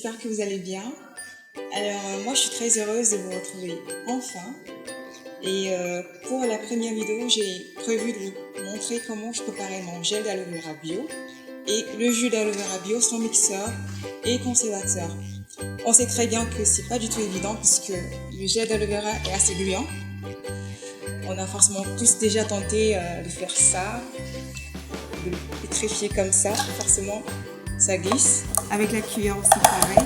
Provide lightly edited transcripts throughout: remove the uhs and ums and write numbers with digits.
j'espère que vous allez bien. Alors moi je suis très heureuse de vous retrouver enfin. Et pour la première vidéo, j'ai prévu de vous montrer comment je préparais mon gel d'aloe vera bio et le jus d'aloe vera bio sans mixeur et conservateur. On sait très bien que c'est pas du tout évident puisque le gel d'aloe vera est assez gluant. On a forcément tous déjà tenté de faire ça, de le pétrifier comme ça, forcément ça glisse. Avec la cuillère aussi pareil.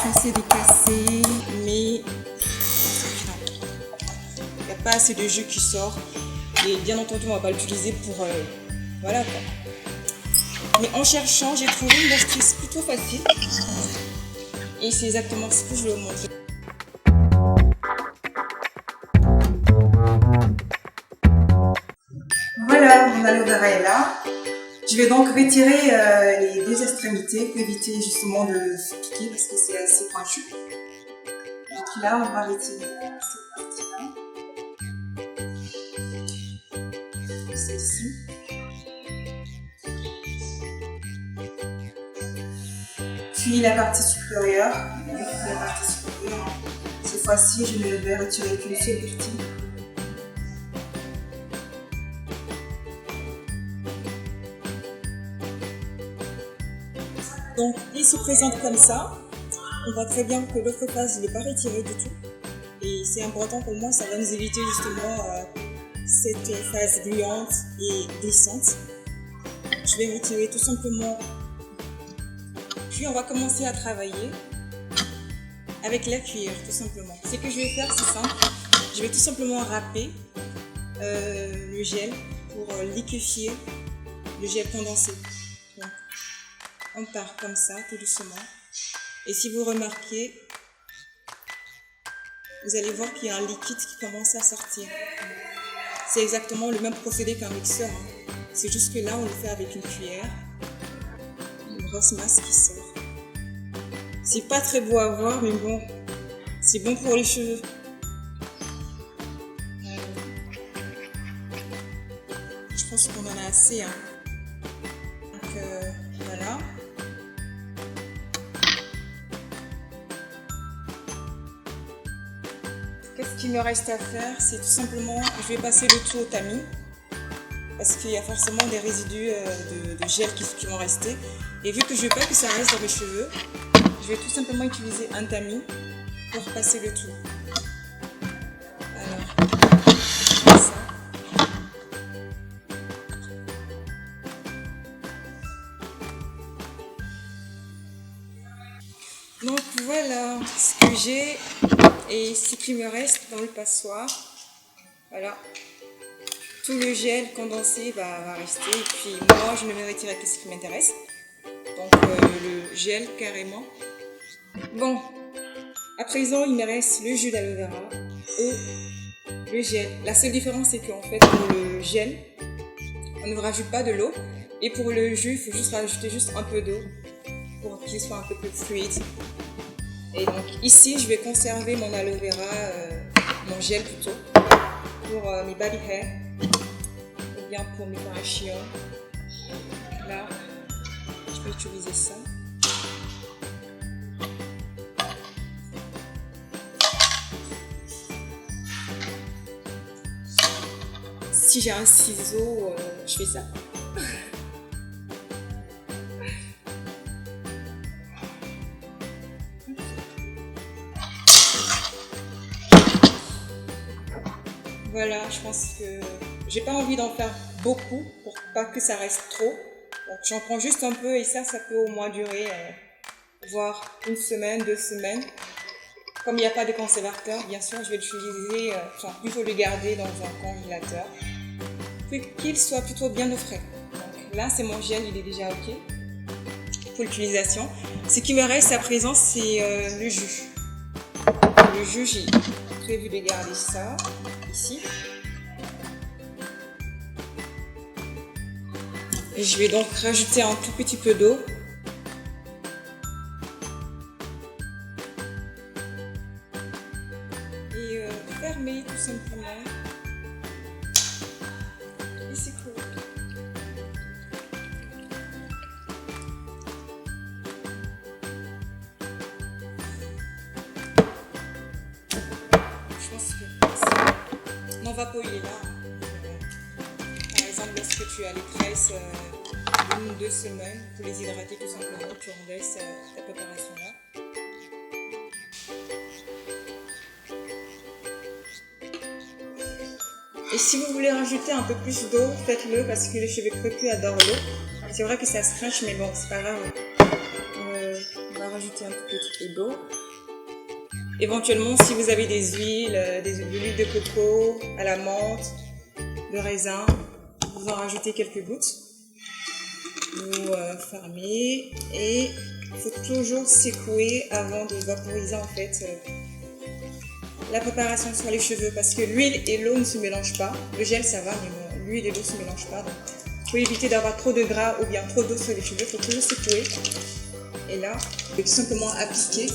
J'essaie de casser, mais il n'y a pas assez de jus qui sort. Et bien entendu, on ne va pas l'utiliser pour... voilà quoi. Mais en cherchant, j'ai trouvé une astuce plutôt facile. Et c'est exactement ce que je vais vous montrer. Voilà, mon aloe vera est là. Je vais donc retirer les deux extrémités pour éviter justement de se piquer parce que c'est assez pointu. Donc là, on va retirer cette partie-là. Celle-ci. Puis la partie supérieure. Cette fois-ci, je ne vais retirer qu'une seule partie. Donc, il se présente comme ça. On voit très bien que l'autre face, je ne l'ai pas retiré du tout. Et c'est important pour moi, ça va nous éviter justement cette phase gluante et glissante. Je vais retirer tout simplement. Puis on va commencer à travailler avec la cuillère, tout simplement. Ce que je vais faire, c'est simple. Je vais tout simplement râper le gel pour liquéfier le gel condensé. Donc, on part comme ça, tout doucement. Et si vous remarquez, vous allez voir qu'il y a un liquide qui commence à sortir. C'est exactement le même procédé qu'un mixeur. C'est juste que là, on le fait avec une cuillère. Une grosse masse qui sort. C'est pas très beau à voir, mais bon, c'est bon pour les cheveux. Je pense qu'on en a assez. Donc voilà. Qu'est-ce qu'il me reste à faire? C'est tout simplement, je vais passer le tout au tamis parce qu'il y a forcément des résidus de gel qui vont rester. Et vu que je ne veux pas que ça reste dans mes cheveux, je vais tout simplement utiliser un tamis pour passer le tout. Alors, comme ça. Donc voilà ce que j'ai et ce qui me reste dans le passoire. Voilà. Tout le gel condensé va rester et puis moi je ne vais retirer que ce qui m'intéresse. Donc le gel carrément. Bon, à présent il me reste le jus d'aloe vera et le gel. La seule différence c'est qu'en fait pour le gel, on ne rajoute pas de l'eau et pour le jus il faut juste rajouter juste un peu d'eau pour qu'il soit un peu plus fluide. Et donc ici je vais conserver mon aloe vera, mon gel plutôt, pour mes baby hair ou bien pour mes parachillons. Là, je vais utiliser ça. Si j'ai un ciseau, je fais ça. Voilà, je pense que j'ai pas envie d'en faire beaucoup pour pas que ça reste trop. Donc j'en prends juste un peu et ça peut au moins durer voire une semaine, 2 semaines. Comme il n'y a pas de conservateur, bien sûr, je vais l'utiliser, plutôt le garder dans un congélateur, puis qu'il soit plutôt bien au frais. Donc là, c'est mon gel, il est déjà ok pour l'utilisation. Ce qui me reste à présent, c'est le jus. Le jus, j'ai prévu de garder ça ici. Et je vais donc rajouter un tout petit peu d'eau. Et fermer tout simplement. Et c'est cool. vaporiser là. Par exemple, lorsque tu as les tresses 1 ou 2 semaines, pour les hydrater tout simplement, tu en laisses ta préparation là. Et si vous voulez rajouter un peu plus d'eau, faites-le parce que les cheveux crépus adorent l'eau. C'est vrai que ça se crunch, mais bon, c'est pas grave. On va rajouter un petit peu d'eau. Éventuellement, si vous avez des huiles, de l'huile de coco, à la menthe, de raisin, vous en rajoutez quelques gouttes. Vous fermez et il faut toujours secouer avant de vaporiser en fait la préparation sur les cheveux parce que l'huile et l'eau ne se mélangent pas. Le gel ça va, mais bon, l'huile et l'eau ne se mélangent pas. Donc, pour éviter d'avoir trop de gras ou bien trop d'eau sur les cheveux, il faut toujours secouer. Et là, vous tout simplement appliquer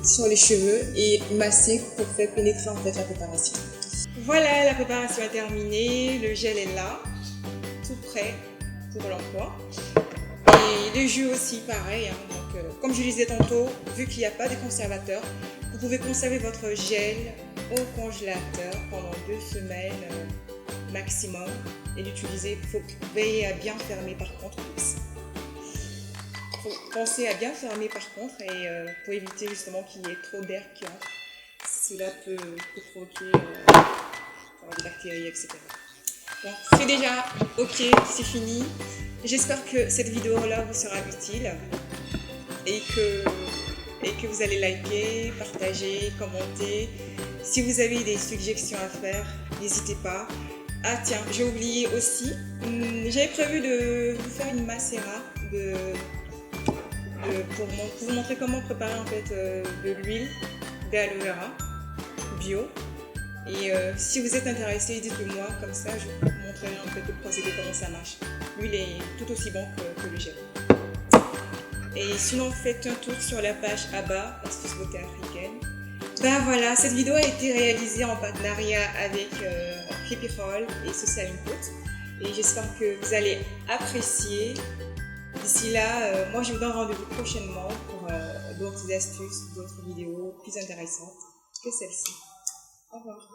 sur les cheveux et masser pour faire pénétrer en fait la préparation. Voilà, la préparation est terminée, le gel est là, tout prêt pour l'emploi. Et le jus aussi, pareil. Hein, donc, comme je disais tantôt, vu qu'il n'y a pas de conservateur, vous pouvez conserver votre gel au congélateur pendant 2 semaines maximum et l'utiliser. Il faut veiller à bien fermer par contre. Il faut penser à bien fermer par contre et pour éviter justement qu'il y ait trop d'air qui entre. Cela peut provoquer des bactéries, etc. Donc c'est déjà ok, c'est fini. J'espère que cette vidéo-là vous sera utile et que vous allez liker, partager, commenter. Si vous avez des suggestions à faire, n'hésitez pas. Ah tiens, j'ai oublié aussi, j'avais prévu de vous faire une macérat pour vous montrer comment préparer en fait de l'huile d'aloe vera bio. Et si vous êtes intéressé, dites-le moi, comme ça je vous montrerai en fait le procédé, comment ça marche. L'huile est tout aussi bon que le gel. Et sinon faites un tour sur la page Abba, Astuces Beauté Africaine. Ben voilà, cette vidéo a été réalisée en partenariat avec Crepirol et Social Input. Et j'espère que vous allez apprécier. D'ici là, moi je vous donne rendez-vous prochainement pour d'autres astuces, d'autres vidéos plus intéressantes que celle-ci. Au revoir.